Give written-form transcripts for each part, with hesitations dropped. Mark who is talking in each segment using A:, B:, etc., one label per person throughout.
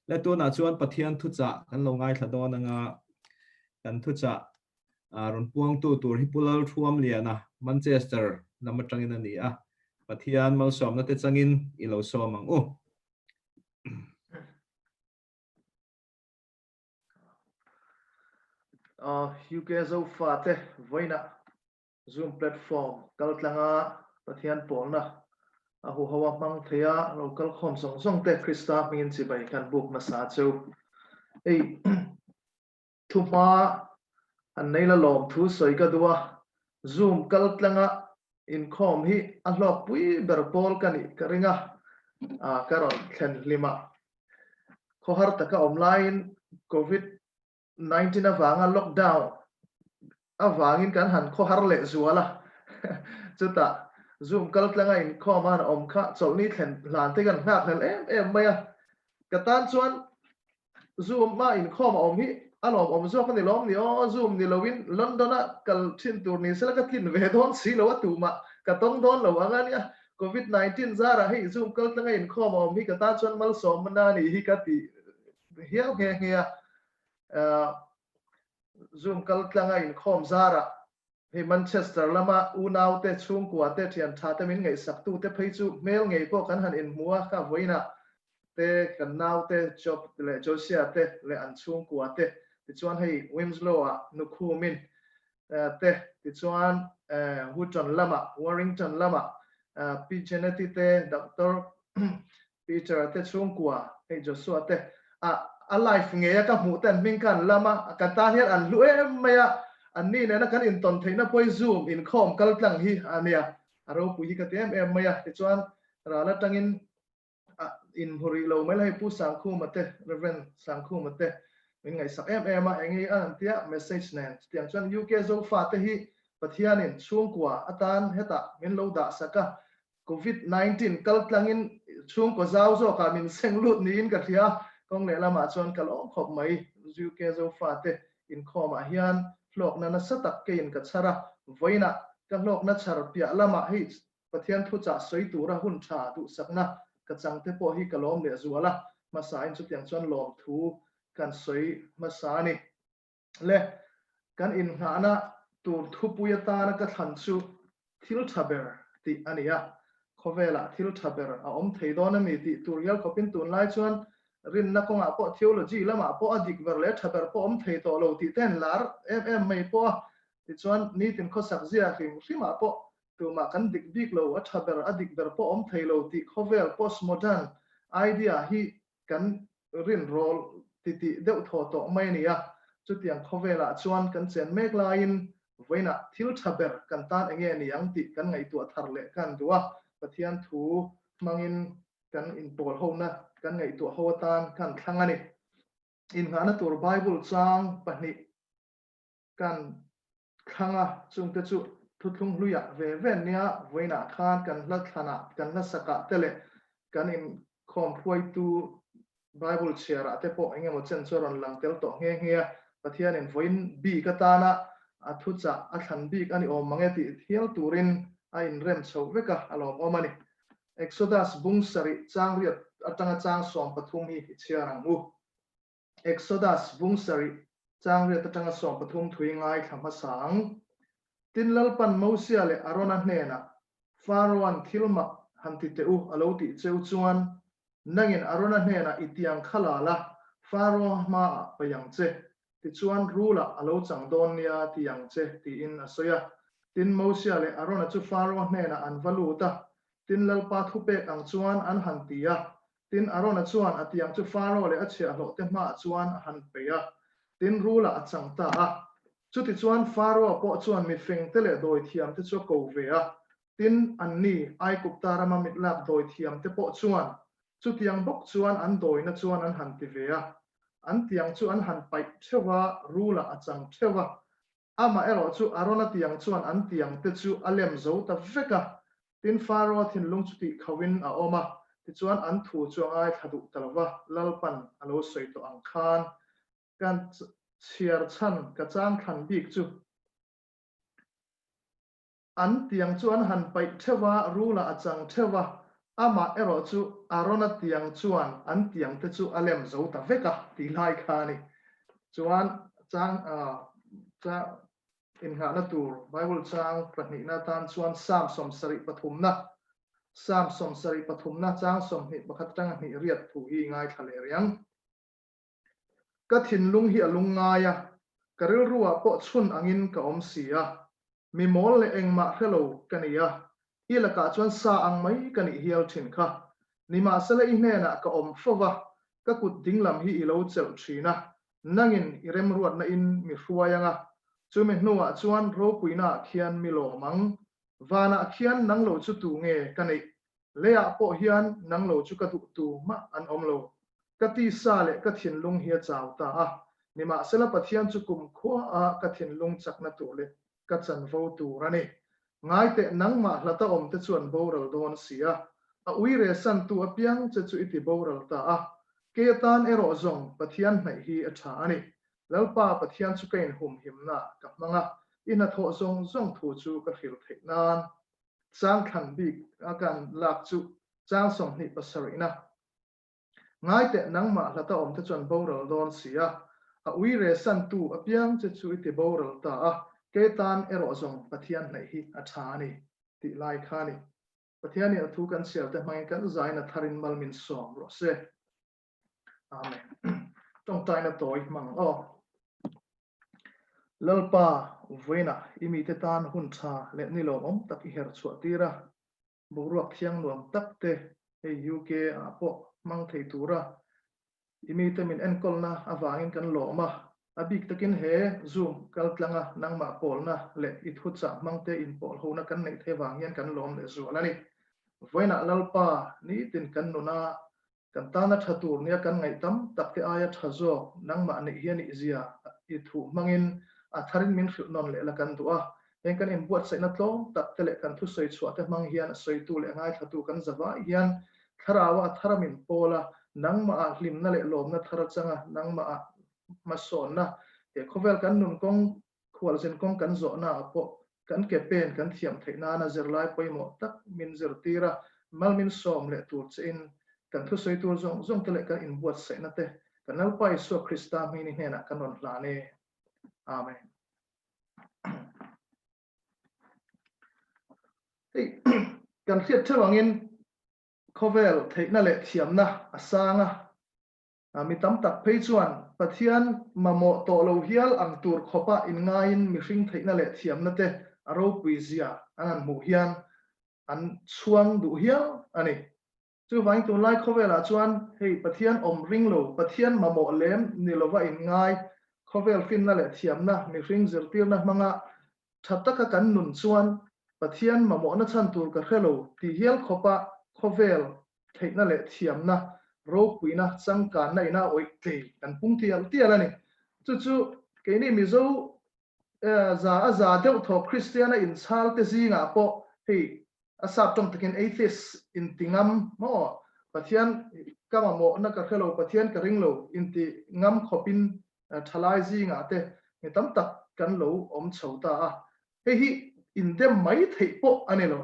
A: และตัวน่ะชวนปะเทียนทุจะกันลงไงถดอนงากันทุจะรอนพวงตัวฮิปุลลท่วมเลียนะมันเชสเตอร์นำมาจังอินนันนี่ปะเทียนมาสอมนัดเตจังอินอิโลสอมังโอ
B: UK Zofate Voina Zoom platform kaltlanga pathian polna ahu hawa mang thea local khom song song te Krista mingin sibai kan book masa chu ei thuma an neila lom thu soi ka duwa Zoom kaltlanga in khom hi alok pui ber pol kani karinga karon thlen lima khohar taka online covid 19 avanga lockdown avangin kan han kho harle zuala chuta zoom kaltlanga in kho man om kha cholni thlen hlan te kan hak hel em maya katan chuan zoom ma in kho ma om hi alom om zo kan ni lom ni o zoom ni lowin londona kal thin tur ni sela ka thin ve don si lo tu ma ka tong don lo anga ni covid 19 zara hi zoom kaltlanga in kho ma om hi katan chuan mal som na ni hi ka ti hiao nge Zoom kaltlanga in khom zara he Manchester lama unau te chung kwa te thian tha te min ngei sak tu te phei chu mail ngei po kan han in mua ka voina te kan nau te job le josia te le an chung kwa te ti chuan hei Winslow nu khu min te ti chuan Houghton lama Warrington lama p geneti te Dr. Peter te chung kwa hei Joshua te alive nge ka mu ten ming kan lama ka ta hian an lu maya an ni ne na kan in ton theina poi zoom in khom kal tlang hi ania aro pu hi ka tem em maya ti chuan ra la tangin in hori lo mai lai pu sang khu mate reverend sang khu mate min ngai sak em engi an tia message nen tiang chuan UK Zofate hi pathian in chung kwa atan heta min lo da saka covid 19 kal tlangin chung ko zau zo ka min seng lut ni in ka thia kong le lama chuan kalom khop mai UK Zofate in khom a hian flok na satak ke in ka chara voina ka hlok na char pia lama hi pathian thu cha soi tura hun tha du sakna ka changte po hi kalom le zuala masa in chu tiang chuan lom thu kan soi masa ni le kan in hana tur thu puya ta na ka than chu Thil thaber ti ania khovela Thil thaber a om theidona mi ti turial khopin tun lai chuan rin na konga po theology lama po adik verle thaber po om thei to lo ti ten lar em mai po ti chuan ni tin kho sak zia rima po tu ma kan dik bik lo a thaber adik ber po om thei lo ti khovel postmodern idea hi kan rin rol ti deuh tho to mai nia chu tiang khovela chuan kan chen mek lain voina Thil thaber kan tan enge ni ang ti kan ngai tu thar le kan duwa pathian thu mangin kan in pol ho na kan ngai tu ho tan kan thangani in hana tur bible chang pahni kan thanga chung te chu thuthung hluya ve nia voina khan kan la thana kan la saka tele kan in khom phoi tu bible share ate po engemaw chen choron lang tel to nge pathian in voin bi ka tana athucha athan bik ani om mangeti thial turin a in rem chho veka alom omani Exodus bungsari chang riat atanga chang som pathum hi chiarang u Exodus bungsari chang riat atanga som pathum thui ngai thama sang tinlal pan mosia le arona hnena Pharaoh thilma hanti te u aloti cheu chuan nangin arona hnena itiang khalala Pharaoh ma payang che ti chuan rula alo chang don nia tiang che ti in asoya tin mosia le arona chu Pharaoh hnena an valuta tin lalpa thupe ang chuan an hantia tin arona chuan atiang chu Pharaoh le achia lo te ma chuan han peya tin rula achangta chuti chuan Pharaoh po chuan mi feng tele doi thiam te chu ko vea tin anni ai kupta rama mitlap doi thiam te po chuan chutiang bok chuan an doi na chuan an han ti vea an tiang chu an han pai thewa rula achang thewa ama ero chu arona tiang chuan an tiang te chu alem zo ta veka tin Pharaoh thin lung chuti khawin a oma ti chuan an thu chuangai thadu talwa lalpan alo soi to ang khan kan chiar chan ka chang than bik chu an tiang chuan han pai thewa rula achang thewa ama ero chu arona tiang chuan an tiang te chu alem zo ta veka ti lai kha ni chuan chang cha in ha na tur Bible chang pahnih na tan chuan sam som sari pathumna chang som ni pakhat tang ni riat thu hi ngai thale riang ka thin lung hi alung ngaya karil ruwa po chun angin ka om sia mi mol le engma hello kania ila ka chuan sa ang mai kani hial thin kha nima sala i hna ka om fowa ka kut dinglam hi ilo cheu thina nangin irem ruat na in mi hruayanga chumi hnuwa chuan ro puina khian mi lo mang wana khian nanglo chu tu nge kani leya po hian nanglo chu ka tu ma an omlo ka ti sa le ka thin lung hi chaw ta a nima sala pathian chu kum khwa a ka thin lung chakna tu le ka chan vo tu rani ngai te nangma hlata om te chuan boral don sia a uire san tu apiang che chu iti boral ta a ke tan ero zong pathian nai hi a tha ani lalpa pathian chu kain hum himna ka manga ina tho zong thu chu ka fil theinan chang khan bi akan lak chu chang som ni pasarina ngai te nangma hlata om te chuan boral don sia a uire san tu apiang che chu iti boral ta a ke tan ero zong pathian nai hi a tha ani ti lai khani pathian ni thu kan sial te mai kan zaina tharin malmin som ro se amen trong tai na toy mang o lalpa uveina imi te tan hun tha le ni lo om tak hi her chu tira boruak thiang nuam tak te he uk a po mang thei tura imi te min enkol na awangin kan lo ma abik takin he zoom kaltlanga nangma polna le ithucha mangte in pol hona kan nei thewang hian kan lom le zu alani voina lalpa ni tin kan nona kan tana thatur nia kan ngai tam takte aya thazo nangma nei hian izia ithu mangin a tharin min khil non le la kan tua en kan in buat sai na tlom takte le kan thu soi chhuate mang hian soi tu le ngai thatu kan zawa hian tharawa tharamin pola nangma a hlim na le lom na thara changa nangma a mason na e khovel kan nun kong khwal sen kong kan zo na po kan ke pen kan thiam theina na zerlai poimo tak min zertira malmin som le tur chen kan thu soi tur zong tele kan in buat sai na te kan al pai so krista mi ni hena kan non la ne amen hey kan thiat thawangin khovel theina le thiam na asanga mi tam tak phei chuan pathian mamo to lo hial ang tur khopa in ngain mi hring theina le thiam na te aro puizia anan mu hian an chuang du hial ani chu wang tu lai khovela chuan hei pathian om ring lo pathian mamo lem nilowa in ngai khovel fin na le thiam na mi hring zirtir na manga thataka kan nun chuan pathian mamo na chan tur ka khelo ti hial khopa khovel theina le thiam na ro puina changka na ina oi te kan pung tial ani chu ke ni mi zo za deuh tho christiana in chal te zinga po hei asap tong takin atheist in tingam mo pathian kama mo na ka khelo pathian ka ringlo in ti ngam khopin thalai zinga te mi tam tak kan lo om chhota a hi in dem mai thei po ani lo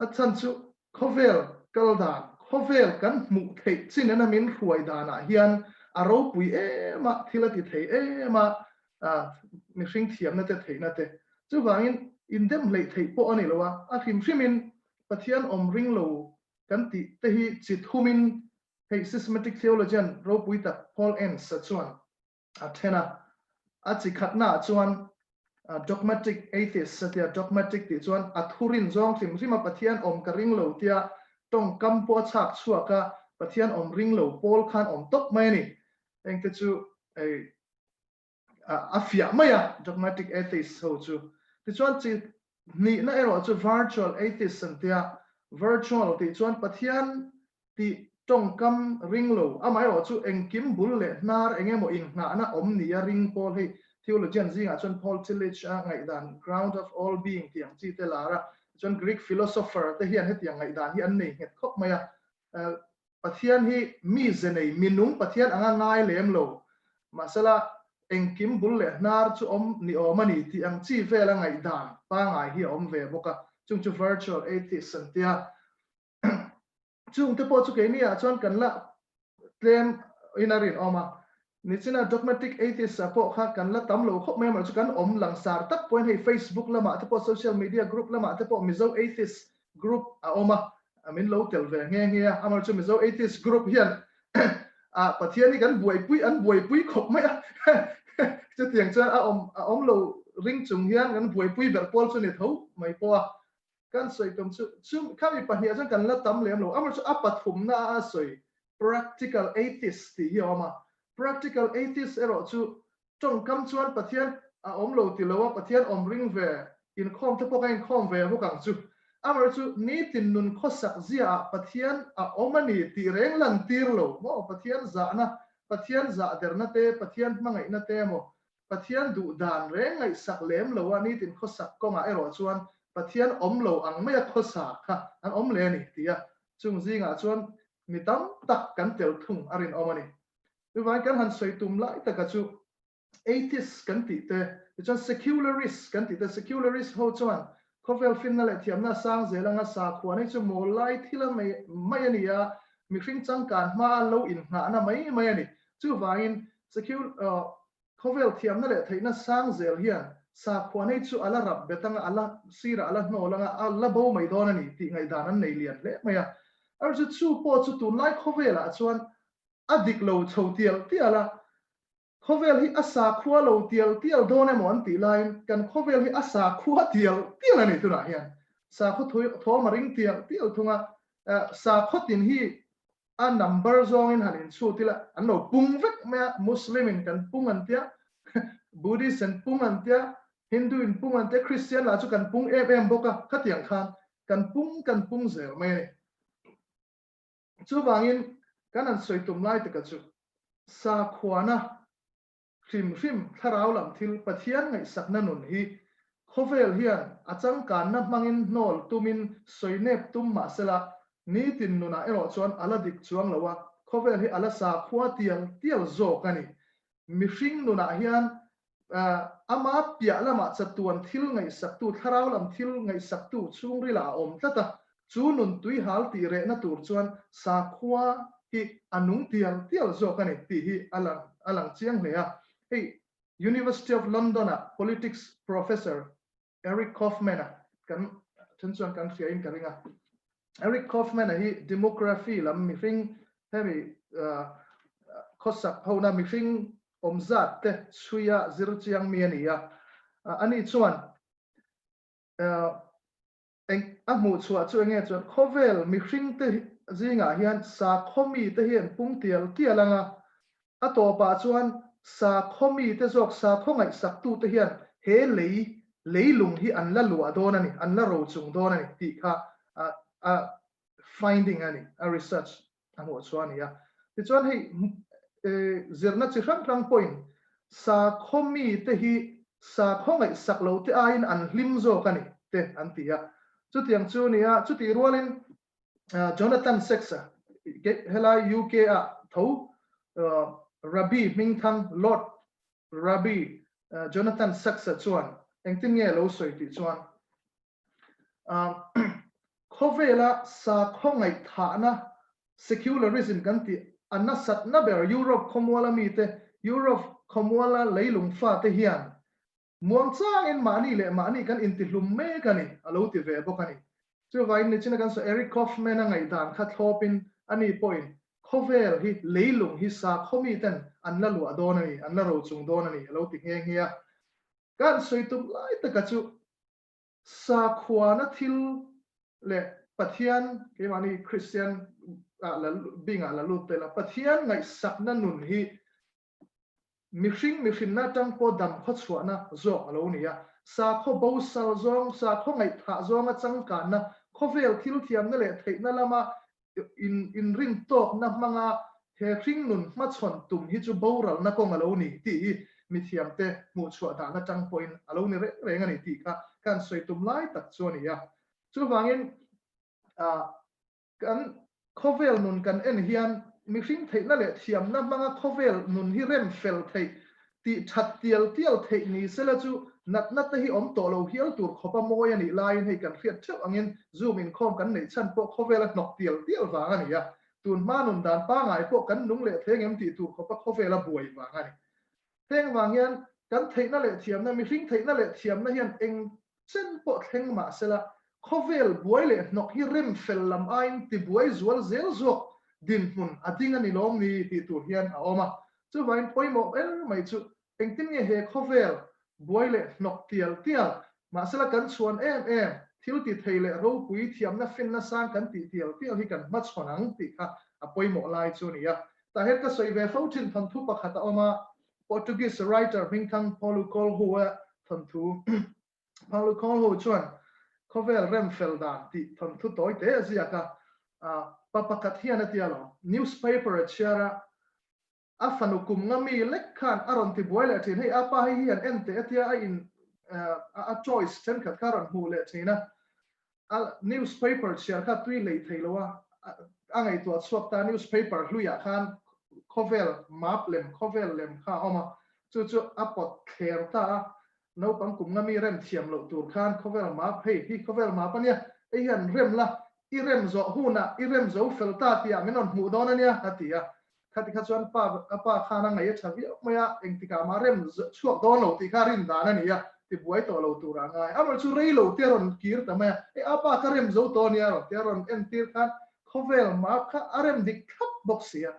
B: a chan chu khovel kaldan khovel kan mu thei chinana min hruai dana hian aro pui ema thilati thei ema mi hring thiam na te theina te chu wangin in dem lei thei po ani lowa a hrimin pathian om ring lo kan ti te hi chit humin hei systematic theologian ro pui ta Paul N chuan a thena a chi khatna chuan dogmatic atheist satia dogmatic ti chuan athurin zong hrimma pathian om ka ring lo tia tong kampo chak chuaka pathian om ring lo Paul khan om tok mai ni engte chu afia maya dogmatic atheist ho chu ti chuan chi ni na ero chu virtual atheist santia virtual ti chuan pathian ti tong kam ring lo amai ro chu engkim bul le nar engemo in nga na om ni a ring Paul hei theologian zinga chuan Paul Tillich ngai dan ground of all being tiang chi te lara chuan Greek philosopher te hian hetiang ngai dan hi an nei het khop maya pathian hi mi zenei minung pathian anga ngai lem lo masala engkim bul le nar chu om ni omani ti ang chi vela ngai dan pa ngai hi om ve boka chung chu virtual atheist an tia chung te po chu ke ni a chuan kan la claim inarin oma ni china dogmatic atheist apo kha kan la tam lo khop member chu kan om lang sar tak point hei Facebook lama te po social media group lama te po mizo atheist group a oma amin lo tel ve nge amar chu mizo atheist group hian a pathian ni kan buai pui khop mai chu tiang chuan a om lo ring chung hian kan buai pui ber pol chu ni tho mai po kan soi tom chu khami pahnia chuan kan la tam lem lo amar chu a pathum na a soi practical atheist ti hi oma practical atheist ero chu trong kam chuan pathian a om lo ti lo pathian om ring ve in khom te po ka in khom ve ho kang chu amar chu ni tin nun khosak zia pathian a omani ti reng lan tir lo mo pathian za derna te pathian mangai na te mo pathian du dan reng ngai sak lem lo ani tin khosak konga ero chuan pathian om lo ang mai khosak kha an om le ni tia chung zinga chuan mitam tak kan tel thung arin omani vai kan han soi tum lai taka chu atheist kan ti te chuan secularist kan ti te secularist ho chuan khovel fin na le thiam na sang zelanga sa khwa nei chu mo lai thila mai ani a mi hring changkan ma lo in nga na mai ani chu wangin khovel thiam na le theina sang zel hian sa khwa nei chu ala rap betanga ala sira ala no langa ala bo mai don ani ti ngai dan an nei lian le maya ar chu po chu tu lai khovela chuan adik lo chotial tiala khovel hi asa khua lo tial done mon ti line kan khovel hi asa khua tial ani tu na hian sa kho tho maring tial thunga sa khotin hi a number zong in hanin chu tila an no pung vek me muslim in kan pung an tia buddhist an pung an tia hindu in pung an tia christian la chu kan pung em boka khatiang khan kan pung zer me chu bangin kan an soi tum lai taka chu sa khwana hrim tharau lam thil pathian ngai sakna nun hi khovel hian achang kan na mangin nol tumin soinep tum ma sela ni tin nuna ero chuan ala dik chuang lawa khovel hi ala sa khwa tial zo kani mi hring nuna hian ama pia lama chatuan thil ngai saktu tharau lam thil ngai saktu chungri la om tata chu nun tui hal ti re na tur chuan sa khwa hi anung tial zo kani ti hi alang chiang hlea hey University of London politics professor Eric Kaufman kan chuan kan fia in karinga Eric Kaufman hi demography lam mi hring hemi khosak hona mi hring omzat te suya zirchiang mi ania ani chuan amu chua chu nge chuan khovel mi hring te zinga hian sa khomi te hian pung tialanga atopa chuan sa khomi te zok sa khongai saktu te hian he leilung hi an la lua don ani an la ro chung don ani ti kha a finding ani a research amu chuan ya ti chuan hei zirna chi rang point sa khomi te hi sa khongai saklo te ain an hlim zo kani te an tia chu tiang chu nia chu ti rualin Jonathan Sachs hela UK a tho Rabbi Mingthang Lord Rabbi Jonathan Sachs chuan engtin nge lo soi ti chuan khovela sa khongai thana secularism kan ti anna satna ber Europe khomwala mi te Europe khomwala leilung fa te hian muang chang in mani kan intilum me kani alo ti ve bokani chu vain ni china kan so Eric Kaufman ngai dan kha thlopin ani point khovel hi leilung hi sa khomi ten an la lu adonani an la ro chung donani alo ti nge ngia kan soitum lai ta ka chu sa khwana thil le pathian ke mani Christian la binga la lu te la pathian ngai sakna nun hi mi hring na tang po dam kho chhuana zo alo nia sa kho bo sal zong sa kho ngai tha zong a chang kan na khovel thil thiam na le theina lama in ring tok na manga he hring nun ma chon tum hi chu boral na kong alo ni ti mi thiam te mu chua da na tang point alo ni re ngani ti kha kan soi tum lai tak chu ni ya chu wangin kan khovel nun kan en hian mi hring theina le thiam na manga khovel nun hi rem fel thei ti that tial thei ni sela chu nat te hi om to lo hial tur khopa moi ani line hei kan khiat theu angin zoom in khom kan nei chan po khovela nok tial wa ani ya tun manun dan pa ngai po kan nung le theng em ti tur khopa khovela buai wa ani theng wa hian kan theina le thiam na mi hring theina le thiam na hian eng chen po theng ma sela khovel buai le nok hi rem fel lam ain ti buai zual zel zok din hun ading ani lom ni ti tur hian a oma chu vain poimo mai chu eng tin nge he khovel buai le nok tial ma sela kan chuan em thil ti thei le ro pui thiam na fin na sang kan ti tial hi kan ma chonang ti kha a poimo lai chu ni ya ta het ka soi ve fo thin thon thu pakhat a oma Portuguese writer Minkang Paulo Coelho thon thu Paulo Coelho chuan khovel rem fel dan ti thon thu toi te azia ka papakat hian atialo newspaper achara afanukum ngami lekhan aron ti boile thin hei apa hi hian ente atia a in a choice chen khat karon hu le thina a newspaper share kha tui lei theilowa angai tu swap ta newspaper hluya khan khovel map lem khovel lem kha oma chu apot kher ta no pang kum ngami rem thiam lo tur khan khovel map hei hi khovel map ania ei hian rem la i rem zo huna i rem zo fel ta tia menon mu don ania hatia khati kha chuan pa khana ngai thavi maya engtika ma rem chuak don lo ti kharin dan ania ti buai to lo tura ngai amar chu rei lo teron kir ta maya e apa ka rem zo to nia ro teron en tir khan khovel map kha arem dik thap boxia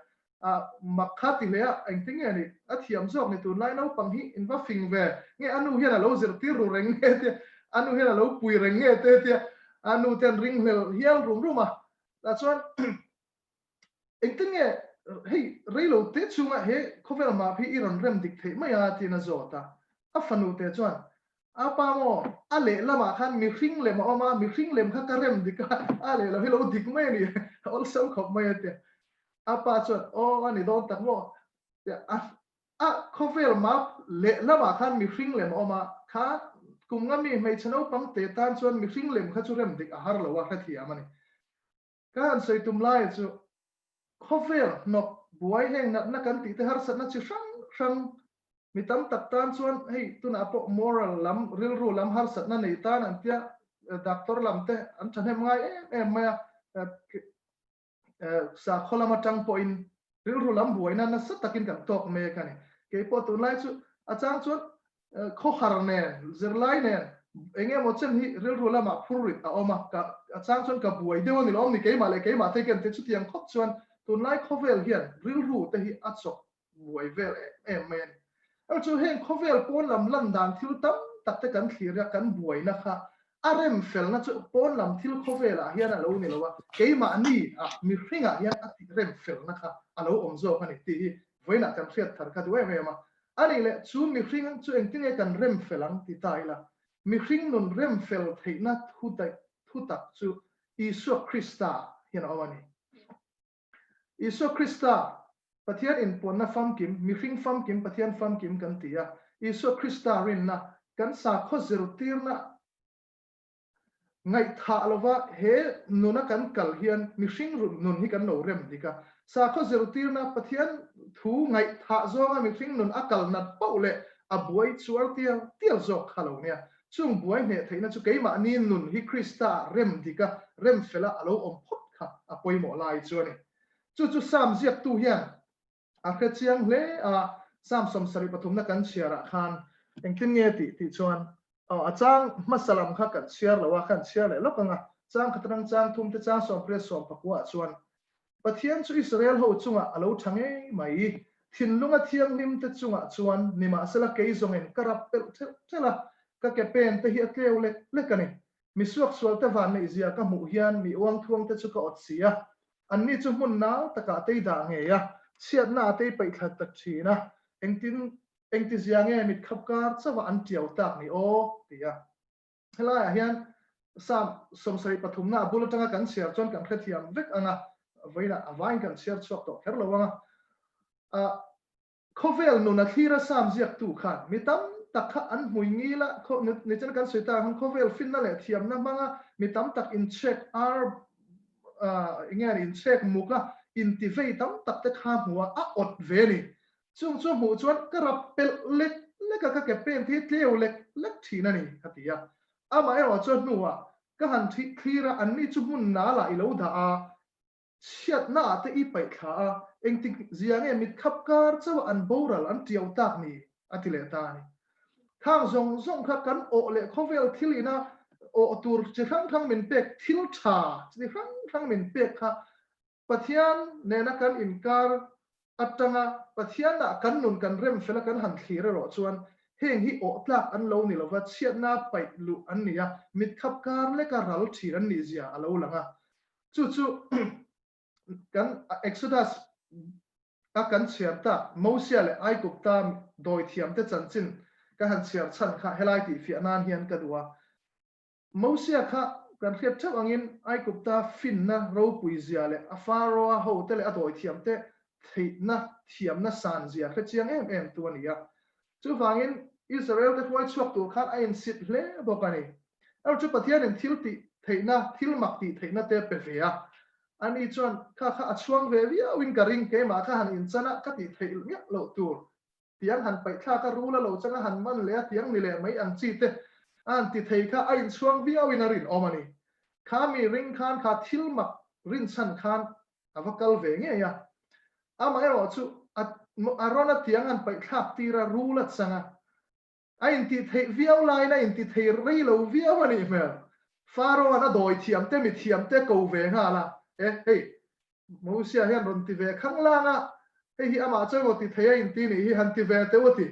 B: makhati le engting ani athiam zok ni tu lai no pang hi in va fing ve nge anu hian lo zir tir ru reng nge te anu hian lo pui reng nge te anu ten ring hel hial ruma ta chuan engting nge hei reilo te chunga he khovel ma phi iron rem dik thei maya tina zota afanu te chuan apa mo ale lama khan mi hring lem oma mi hring lem kha ka rem dika ale lo hilo dik mai ni also khop mai te apa chuan o ani don tak mo a khovel map le lama khan mi hring lem oma kha kumngami mai chano pang te tan chuan mi hring lem kha chu rem dik a har lo wa kha thi amani kan sei tum lai chu khovel nok buai heng na kan ti te har sat na chi sang mi tam tak tan chuan hei tuna po moral lam ril ru lam har sat na nei tan an tia doctor lam te an than hem ngai em ma sa kholama tang po in ril ru lam buai na sat takin kan tok me kan ke po tu lai chu achang chuan kho har ne zirlai ne enge mo chen hi ril ru lama phurit a oma ka achang chuan ka buai dewa ni lom ni ke ma te ken te chu tiang khop chuan tun lai khovel hian ril ru te hi achok buai vel em men au chu heng khovel pon lam lan dan thil tam tak te kan thlir kan buai na kha arem fel na chu pon lam thil khovel a hian a lo ni lowa ke ma ni a mi hringa hian a ti rem fel na kha a lo om zo ani ti voina kan khiat thar kha duai me ma ani le chu mi hring chu engtinge kan rem felang ti taila mi hring nun rem fel theina thu tak chu Isu Krista hian awani Isu Krista pathian in ponna fam kim mi hring fam kim pathian fam kim kan tia Isu Krista rin na kan sa kho zir tir na ngai tha lova he nuna kan kal hian mi hring run nun hi kan no rem dika sa kho zir tir na pathian thu ngai tha zonga mi hring nun akal nat paule a buai chuar tial zok khalo nia chung buai ne theina chu keima ni nun hi Krista rem dika rem fela alo om phot kha a poimo lai chuani chu sam ziak tu hian a kha chiang hle a sam som sari pathum na kan chiara khan engtin nge ti chuan achang masalam kha kan chiar lawa kan chiar le lokanga chang khatrang chang thum te chang som pre som pakwa chuan pathian chu Israel ho chunga alo thange mai thinlunga thiang nim te chunga chuan nima sala ke zongen karap pel thela ka ke pen te hi atleu le kani mi suak sual te van nei zia ka mu hian mi wang thuang te chu ka otsia anni chu mun na taka te da nge ya siat na te pai khat tak thina engti zia nge mit khapkar chawa an tiau tak ni o tia hela hian sam somsari pathum na bulatanga kan share chon kan khathiam vek anga voina avain kan share chok to herlo wanga khovel nu na thira sam ziak tu khan mitam takha an muingila kho ni chen kan soita han khovel finna le thiam na manga mitam tak in check ar ingani in check muka intivate tam tak te kha huwa a ot veli chung mu chuan karap pel lek le ka ke pen thi tleu le thina ni hatia ama e wa chon nuwa ka han thi thira an ni chu mun na la I lo da a chiat na te I pai kha eng tik ziang e mit khap kar chaw an boral an tiau tak ni atile ta ni thang zong kha kan o le khovel thilina o tur che khang min pek thil tha chi khang min pek kha pathian ne na kan inkar atanga pathian na kan nun kan rem fela kan han thira ro chuan heng hi o tlak an lo ni lo wa chiat na pai lu an nia mit khap kar le ka ral thir an ni zia alo langa chu kan exodus a kan chiar ta mosia le ai kup ta doi thiam te chanchin ka han chiar chan kha helai ti fi anan hian ka duwa mosia kha kan khiat thap angin ai kup ta fin na ro pui zia le a faro a ho te le a doi thiam te thei na thiam na san zia kha chiang em tu ania chu wangin Israel te khoi chuak tu khat a in sit hle bokani ar chu pathian in thil ti theina thil mak ti theina te pe vea ani chuan kha achuang ve via win karing ke ma kha han in chana ka ti thei nge lo tur tiang han pai kha ka rula lo changa han man le tiang ni le mai ang chi te an ti thei kha a in chuang via win arin omani kha mi ring khan kha thil mak rin chan khan avakal ve nge ya ama ero chu arona tiang an pai khak tira rula changa a in ti thei viau lai na in ti thei rei lo viau ani me faro ana doi thiam te mi thiam te ko ve nga la hey Mosia hian ron ti ve khang langa hi ama chaw ti thei in ti ni hi han ti ve te wati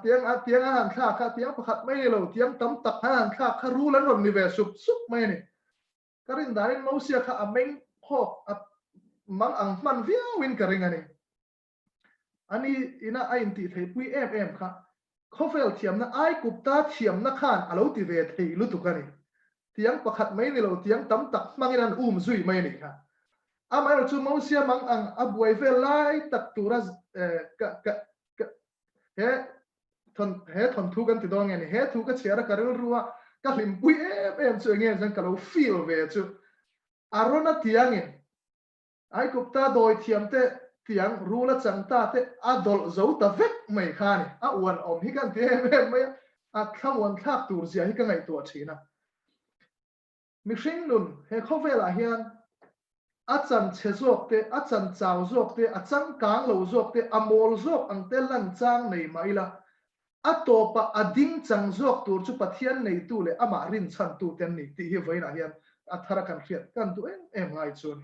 B: tiang han kha tiang pakhat mai lo tiang tam tak han kha ru lan ron ni ve sup mai ni karin darin Mosia kha ameng phok mang ang man viau win karing ani ina a in ti thei pui em kha khofel thiam na ai kup ta thiam na khan alo ti ve thei lu tu kani tiang pakhat mai ni lo tiang tam tak mangin an zui mai ni kha ama ro chu Mosia mang ang abuai ve lai tak turas he thon thu kan ti dong ni he thu ka chera karil ruwa ka lim pui em chu nge jang ka lo feel ve chu arona tiang in ai kup ta doi thiam te tiang rula chang ta te adol zo ta vek mai khani a wan om hi kan te mai a khamwan thak tur zia hi ka ngai to thina mi hring nun he khovela hian a chan che zok te a chan chaw zok te a chang kang lo zok te a mol zok ang te lan chang nei mai la a topa a ding chang zok tur chu pathian nei tu le ama rin chan tu ten ni ti hi voina hian a thara kan khiat kan tu em ngai chun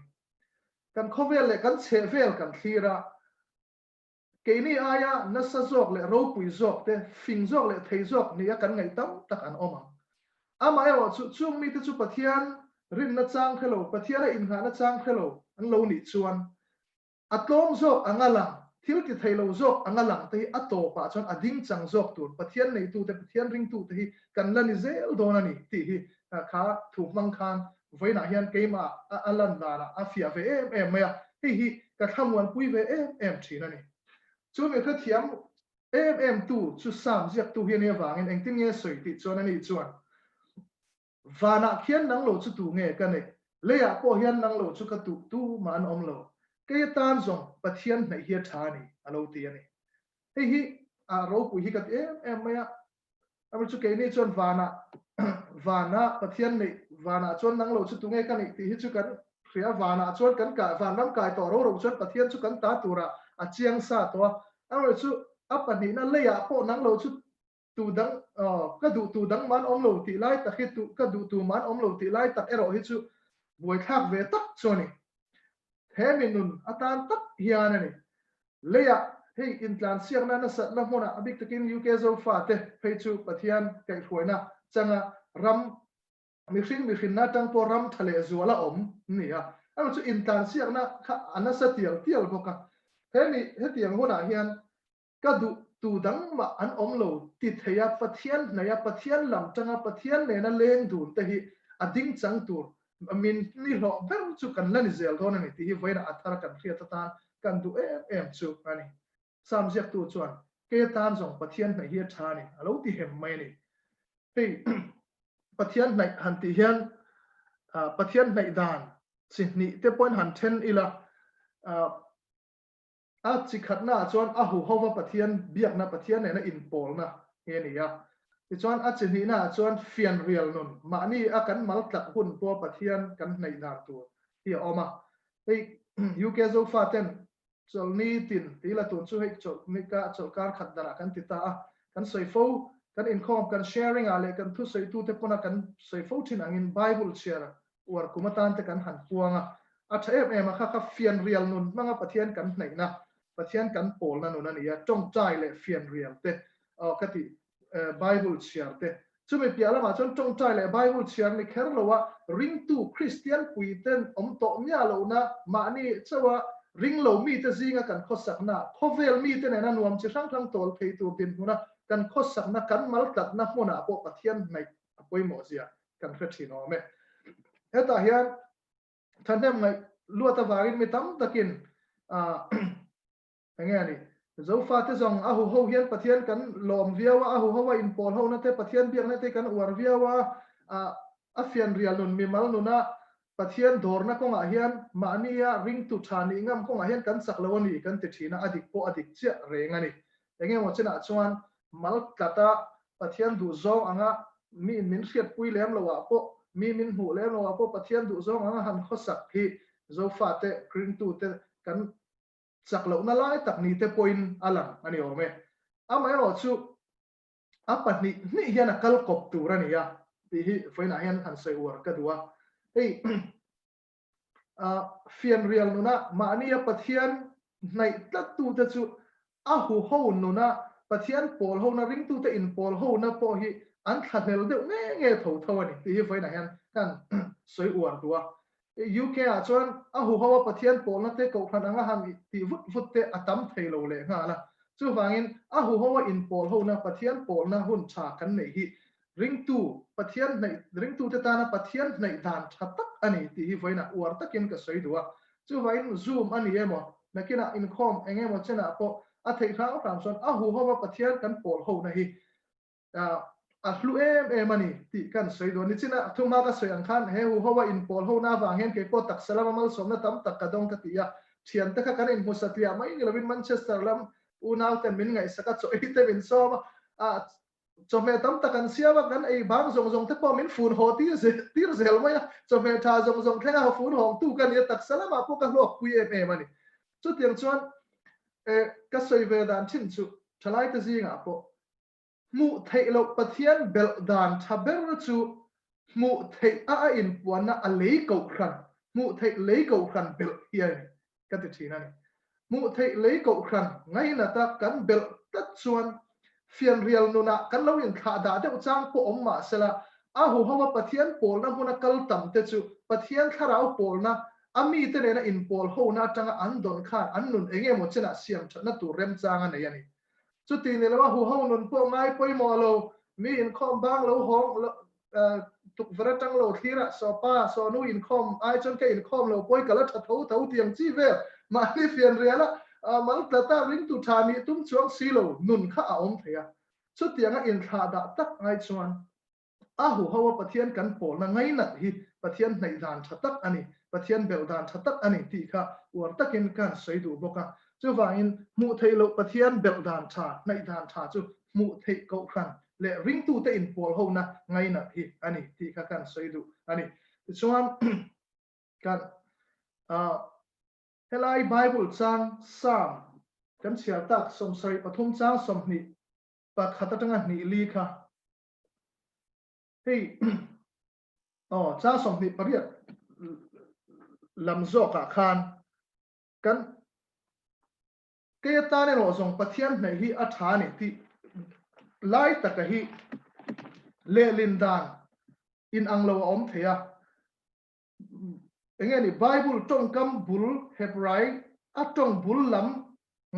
B: kan khovel le kan che vel kan thira ke ni aya na sa zok le ro pui zok te fing zok le thei zok ni a kan ngai tam tak an oma ama ero chu chung mi te chu pathian rin na chang khelo pathian in ha na chang khelo an lo ni chuan atlom zok angala thil ti thei lo zok angalang te ato pa chon ading chang zok tur pathian nei tu te pathian ring tu te hi kan la ni zel donani ti hi kha thu mang khan voina hian keima alan dara afia ve em maya hi ka thamwan pui ve em thina ni chu me kha thiam em tu chu sam jiak tu hian e wangin engtin nge soi ti chon ani chuan vana khian nang lo chu tu nge ka ne leya po hian nang lo chu ka tu man om lo ke tan zong pathian nei hi thani alo ti ani hi a ro pu hi ka em maya am chu ke ni chon vana pathian nei vana chon nang lo chu tu nge ka ni ti hi chu kan khria vana chon kan ka vanam kai to ro chon pathian chu kan ta tura a chiang sa to am chu apani na leya po nang lo chu tu dang ka tu dang man om lo ti lai ta hi tu ka tu man om lo ti lai tak ero hi chu buai thak ve tak choni he minun atan tak hian ani leya hei in tlan siang na sat la mona abik takin UK Zofate phei chu pathian kai huaina changa ram mi hring na tang po ram thale zuala om nia alo chu in tlan siang na kha anasa tial boka he tiang hona hian ka tu dang ma an om lo ti theya pathian naya pathian lam tanga pathian le na leng dun te hi ading chang tur min ni lo ber chu kan lani zel thona ni ti hi voina athar kan khia ta kan du em chu ani sam jek tu chuan ke tan jong pathian na hi thani alo ti hem mai ni pe pathian nai han ti hian pathian nai dan sin ni te point han 10 ila a chi khatna chuan a hu hova pathian biak na pathian ne na in pol na he ni ya ti chuan a chi ni na chuan fian rial nun ma ni a kan mal tlak hun po pathian kan nei na tu hi oma ei uk zo faten chol ni tin ti la tun chu hei chol ni ka chol kar khat dara kan ti ta a kan soi fo kan income kan sharing ale kan thu soi tu te pona kan soi fo thin angin bible share war kumatan te kan han puanga a thaep em a kha fian rial nun manga pathian kan nei na pathian kan pol na nun ani ya tong chai le fian rial te kati bible share te chu me piala ma chon tong chai le bible share ni kher lo wa ring tu christian puiten om to nya lo na ma ni chawa ring lo mi te zinga kan khosak na khovel mi te na nuam chi sang thang tol thei tu tin huna kan khosak na kan mal tak na hona po pathian nei apoi mo zia kan khrethi no me heta hian thanem ngai luata warin mi tam takin engani zo fa te zong a hu ho hian pathian kan lom viawa a hu ho in pol ho na te pathian biang na te kan war viawa a fian rial nun mi mal nuna pathian dor na konga hian mania ring tu thani ngam konga hian kan sak lawani kan ti thina adik po adik chia rengani enge mo chena chuan mal kata pathian du zong anga mi min khiat pui lem lawa po mi min hu lem lawa po pathian du zong anga han khosak hi zo fa te ring tu te kan sak lo na lai tak ni te point alam ani ome amai ro chu apani ni hian a kal kop tu rani ya ti hi foina hian han sei war ka duwa ei fian rial nuna mania pathian nei tlat tu te chu a hu ho nuna pathian pol ho na ring tu te in pol ho na po hi an thanel de nge tho tho ani ti hi foina hian kan sei war duwa UK a chuan a hu ho pathian pol na te ko khan anga han ti vut vut te atam thei lo le nga la chu wangin a hu ho in pol ho na pathian pol na hun tha kan nei hi ring tu pathian nei ring tu te ta na pathian nei dan thatak ani ti hi voina war takin ka soi duwa chu wain zoom ani emo nakina income engemo chena po a thei thang ram son a hu ho pathian kan pol ho na hi a hlu em ani ti kan soi do ni china thuma ka soi ang khan he hu ho in pol ho na wang hen ke ko tak salama mal som na tam tak ka dong ka ti ya thian ta ka kan in musatlia mai ni lovin manchester lam unau te min ngai saka cho ite min so a cho me tam tak kan sia wa kan ei bang zong zong te po min fun ho tir zel mai cho me tha zong zong thlenga ho fun ho tu kan ya tak salama po ka lo kui em ani chu tiang chuan ka soi ve dan thin chu thalai ta zinga po mu thei lo pathian bel dan thaber chu mu thei a in puana a lei ko khan mu thei lei ko khan bel hian ka ti thina ni mu thei lei ko khan ngai na ta kan bel tat chuan fian rial nuna kan lo in kha da de chang po om ma sela a hu hawa pathian pol na huna kal tam te chu pathian tharau pol na ami te ne na in pol ho na tanga an don khan an nun enge mo chena siam thna tu rem changa nei ani chu ti ne lawa hu ho nun po ngai poi mo lo mi in khom bang lo hong tuk vera tang lo thira so pa so nu in khom ai chon ke in khom lo poi kala tha tho tho tiang chi ve ma ni fian riala mal tata ring tu thani tum chuang silo nun kha a om thea chu tianga in tha da tak ngai chuan a hu ho pathian kan pol na ngai na hi pathian nei dan thatak ani pathian bel dan thatak ani ti kha war takin kan sei du boka chu wangin mu thei lo pathian bel dan tha nei dan tha chu mu thei ko khan le ring tu te in pol ho na ngai na hi ani ti kha kan sei du ani chuan kan helai bible chang sam kan chia tak som sari pathum chang som ni pa khatatanga ni li kha hei chang som ni pariat lam zo ka khan kan ke ta ne ro zong pathian nei hi a tha ni ti lai tak hi le lin dan in anglo om thea engeni bible tong kam bul hebrai atong bul lam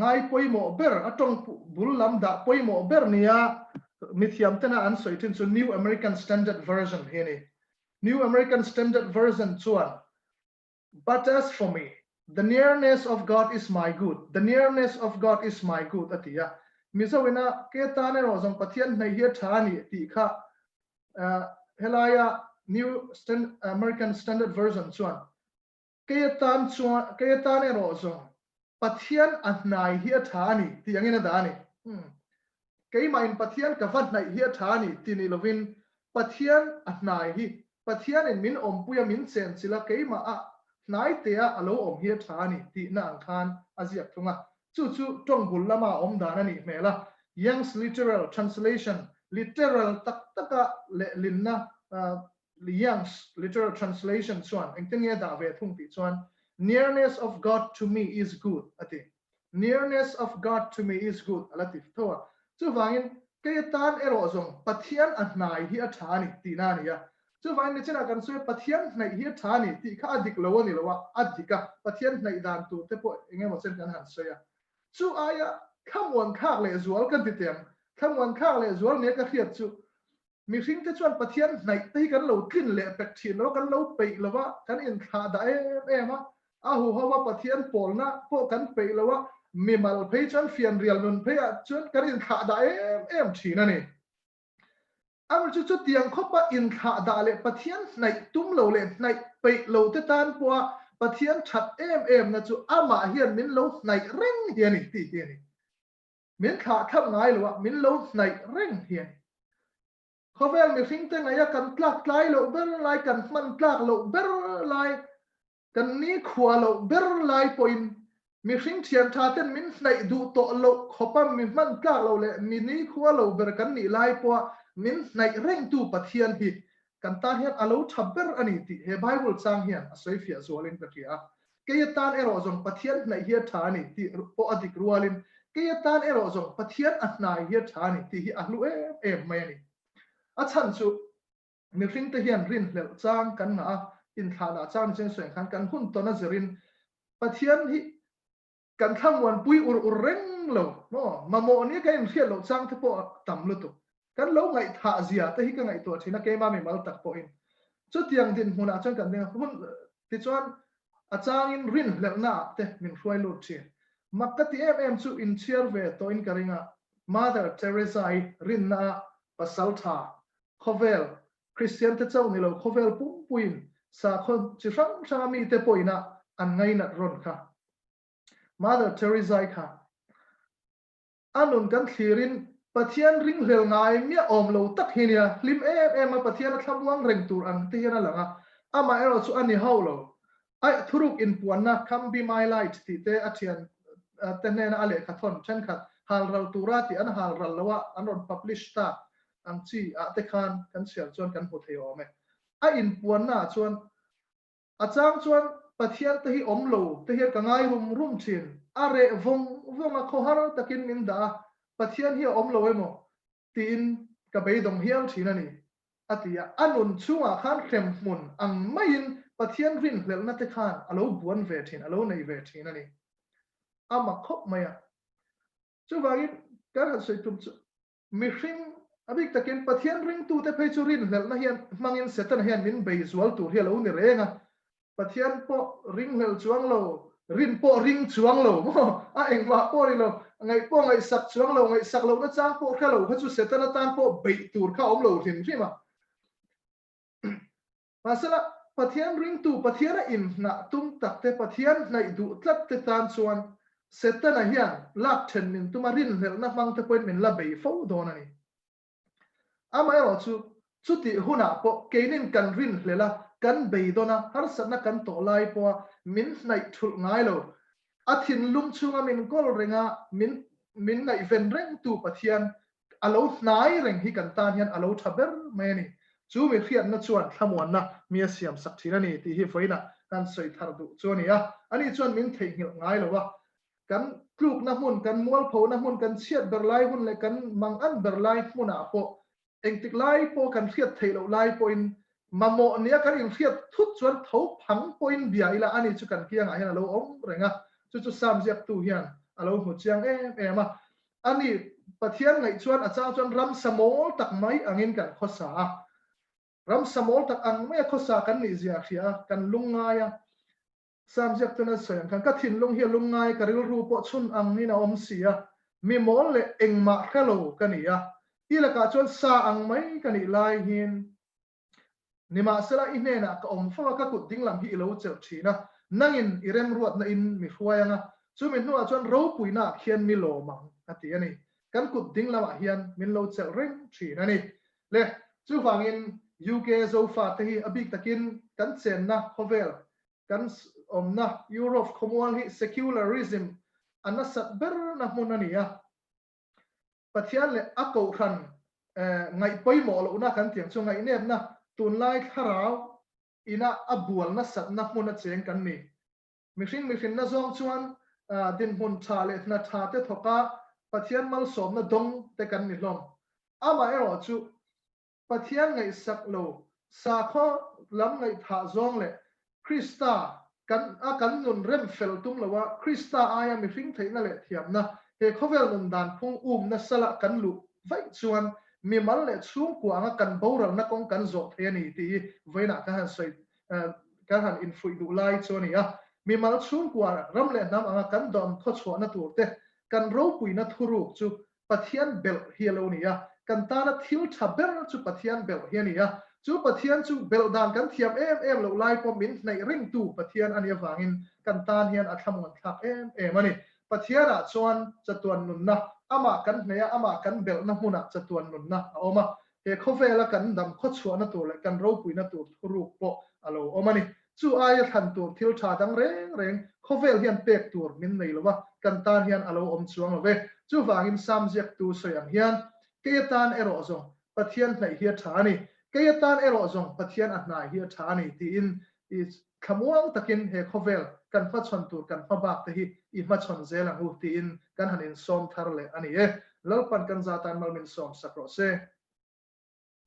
B: ngai poi mo ber atong bul lam da poi mo ber nia mithiam tena an soitin so new american standard version heni new american standard version chuan but as for me the nearness of god is my good the nearness of god is my good atia misawina ke tane ro jong pathian nei hi thani ti kha helaya new american standard version chuan ke tan ro jong pathian anai hi thani ti angina dani cái mà in pathian ka van nai hi thani ti ni lovin pathian anai hi pathian in min puya min sen sila cái mà nai te a alo hi thani ti na ang khan aziak thunga chu tong bul lama dana ni mela Young's literal translation literal taka le linna Young's literal translation chuan engtenge da ve thung ti chuan nearness of God to me is good ati nearness of God to me is good alati thowa chu wangin ke tan ero zong pathian anai hi athani ti na ni ya chu wangin chena kan soi pathian nai hi athani ti kha adik lo ni lo wa adika pathian nai dan tu te po enge mo chen kan han soya chu aya khamwan khak le zual kan ti tem khamwan khak le zual ne ka khiat chu mi hring te chuan pathian nai te kan lo tlin le pek thin lo kan lo pe lo wa kan in kha da ma hu hawa pathian polna po kan pe lo wa mi mal pe chuan fian rial nun pe a chuan kan in kha da thina ni am chu tiang khopa in kha da le pathian nai tum lo le nai pe lo te tan po pathian that na chu ama hian min lo nai reng hian ni ti hian ni min kha khap ngai lo wa min lo nai reng hian khovel mi hring te ngai kan tlak tlai lo ber lai kan man tlak lo ber lai kan ni khua lo ber lai point mi hring thian tha ten min nai du to lo khopa mi man tlak lo le mi ni khua lo ber kan ni lai po min nai reng tu pathian hi kan ta hian alo thaber ani ti he bible chang hian asoi fia zolin ka kia ke tan ero zong pathian nai hi tha ni ti po adik rualin ke tan ero zong pathian atnai hi tha ni ti hi alu mai ni a chan chu mi hring te hian rin hlel chang kan nga in thana chang chen soeng khan kan hun to na zerin pathian hi kan thamwan pui ur reng lo no mamo ni ka in khial lo chang te po tam lu tu kan lo ngai tha zia te hi ka ngai to thina ke ma mi mal tak po in chu tiang din huna chang kan ne hun ti chuan a chang in rin hlel na te min hruai lu thi makati em chu in chiar ve to in karinga Mother Teresa rin na pasal tha khovel Christian te chau ni lo khovel puin sa khon chi sang mi te poina an ngai na ron kha Mother Teresa kha anun kan thirin pathian ring hlel ngai mi lo tak hinia lim a pathian thamwang reng tur ang te hian langa ama ero chu ani haulo ai thuruk in puanna come be my light ti te athian tenen ale khathon chen khat hal ral turati an hal ral lawa an ron publish ta ang chi a te khan kan sial chuan kan hu thei ome a in puan na chuan a chang chuan pathian te hi lo te hi ka ngai rum thin a re vong a khohar takin min da pathian hi lo emo tin ka bei dong hial thina ni atia anun chunga khan khrem mun ang main pathian rin hlel na te khan alo buan ve thin alo nei ve thina ni ama khop maya chu wangin kan ha soi tum chu mi hring abik takin pathian ring tu te phei chu rin hlel na hian mangin setan hian min bei zual tur hi lo ni renga pathian po ring hlel chuang lo rin po ring chuang lo mo a engwa po ri lo ngai po ngai sak chuang lo ngai sak lo na chang po kha lo ha chu setan tan po bei tur kha lo thin rima masala pathian ring tu pathian in na tum tak te pathian nai du tlat te tan chuan setan hian lak then min tumarin hlel na mang te point min la bei fo don ani ama yo chu ti huna po keinin kan rin hlela kan bei dona har satna kan to lai po min nai thul ngai lo athin lum chunga min kol renga min ngai ven reng tu pathian alo nai reng hi kan tan hian alo thaber meni chu mi khian na chuan thamon na mi siam sak thina ni ti hi foina kan soi thar du chuani a ani chuan min thei ngil ngai lo wa kan kluk na mun kan mual pho na mun kan chiat ber lai hun le kan mang an ber lai huna po engtik lai po kan khiat thei lo lai po in mamo nia kan in khiat thut chuan tho phang po in bia ila ani chu kan kiang a hian alo om renga chu sam jiak tu hian alo hu chiang ma ani pathian ngai chuan a chang chuan ram samol tak mai angin kan khosa ram samol tak ang mai khosa kan ni zia khia kan lungaya sam jak tuna soyang kan ka thin lung hi lungai karil ru po chun ang ni na om sia mi mol le engma khalo kania ila ka chon sa ang mai kani lai hin nima sala inena ka om fa ka kut ding lam hi lo cheu thina nangin irem ruat na in mi hruayanga chu min nu a chuan ro puina khian mi lo mang ati ani kan kut ding lama hian min lo chel reng thin ani le chu wangin UK zofa te hi abik takin kan chen na khovel kan omna Europe khomwal hi secularism anasat ber na munania pathian le ako khan ngai poimo lo na kan tiang chu ngai nep na tun lai kharau ina abual na sat na mun a cheng kan ni mihring na zong chuan din hun tha le na tha te thoka pathian mal som na dong te kan ni hlom ama ero chu pathian ngai sak lo sa kho lam ngai tha zong le krista kan nun rem fel tum lo wa krista aya mihring theina le thiam na he khovel nun dan phung na sala kan lu vai chuan mi mal le chung kuanga kan boral na kong kan zo the ni ti voina ka han soi ka han in fui du lai choni a mi mal chung kwa ram le nam anga kan dom kho chho na tur te kan ro pui na thuruk chu pathian bel hialo ni a kan ta na thil thaber chu pathian bel hi ni a chu pathian chu bel dan kan thiam em lo lai po min nei ring tu pathian ani awangin kan tan hian a thamon thak em ani pathian a chuan chatuan nun na ama kan neya ama kan bel na huna chatuan nun na oma he khovela kan dam kho chuana tur le kan ro pui na tur thuruk po alo omani chu aya than tur thil tha dang reng khovel hian pek tur min nei lowa kan tan hian alo om chuang lo ve chu wangin samjek tu soyang hian ketan ero zong pathian nei hi thani ketan ero zong pathian a hnai hi thani ti in is khamuang takin he khovel kan fa chon tur kan fa bak te hi I ma chon zela hu ti in kan hanin som thar le ani e lalpan kan zatan malmin som sakro se